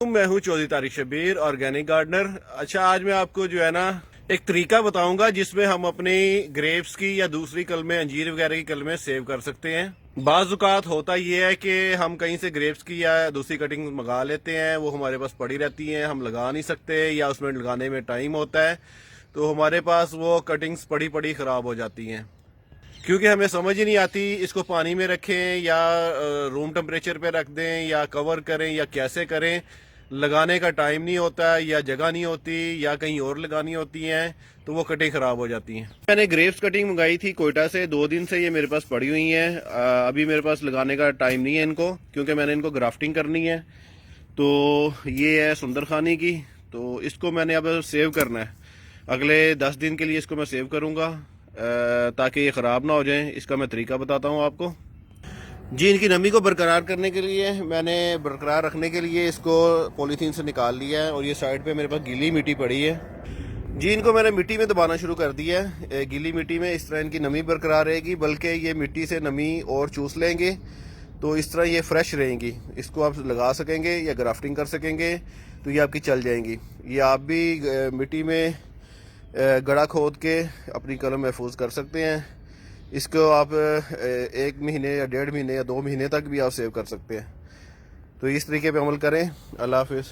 मैं हूं Chaudhary Tariq Shabir, organic gardener. अच्छा, आज मैं आपको जो है ना एक तरीका बताऊंगा जिसमें हम अपनी ग्रेप्स की या दूसरी कलमें, अंजीर वगैरह की कलमें सेव कर सकते हैं। बाज़ औक़ात होता ये है कि हम कहीं से ग्रेप्स की या दूसरी कटिंग मंगा लेते हैं, वो हमारे पास पड़ी रहती हैं, हम लगा नहीं सकते या उसमें लगाने में टाइम होता है, तो हमारे पास वो कटिंग्स पड़ी पड़ी ख़राब हो जाती हैं। क्योंकि हमें समझ ही नहीं आती इसको पानी में रखें या रूम टेम्परेचर पे रख दें या कवर करें या कैसे करें। लगाने का टाइम नहीं होता या जगह नहीं होती या कहीं और लगानी होती हैं, तो वो कटिंग ख़राब हो जाती हैं। मैंने ग्रेप्स कटिंग मंगाई थी कोयटा से, 2 दिन से ये मेरे पास पड़ी हुई हैं। अभी मेरे पास लगाने का टाइम नहीं है इनको, क्योंकि मैंने इनको ग्राफ्टिंग करनी है। तो ये है सुंदर खानी की, तो इसको मैंने अब सेव करना है। अगले 10 दिन के लिए इसको मैं सेव करूँगा ताकि ये ख़राब ना हो जाए। इसका मैं तरीका बताता हूँ आपको। जी, इनकी नमी को बरकरार करने के लिए, मैंने बरकरार रखने के लिए इसको पॉलीथीन से निकाल लिया है और ये साइड पे मेरे पास गीली मिट्टी पड़ी है। जी, इनको मैंने मिट्टी में दबाना शुरू कर दिया है। गीली मिट्टी में इस तरह इनकी नमी बरकरार रहेगी, बल्कि ये मिट्टी से नमी और चूस लेंगे, तो इस तरह ये फ्रेश रहेंगी। इसको आप लगा सकेंगे या ग्राफ्टिंग कर सकेंगे, तो ये आपकी चल जाएंगी। ये आप भी मिट्टी में गड़ा खोद के अपनी कलम महफूज कर सकते हैं। इसको आप 1 महीने या 1.5 महीने या 2 महीने तक भी आप सेव कर सकते हैं। तो इस तरीके पे अमल करें। अल्लाह हाफिज़।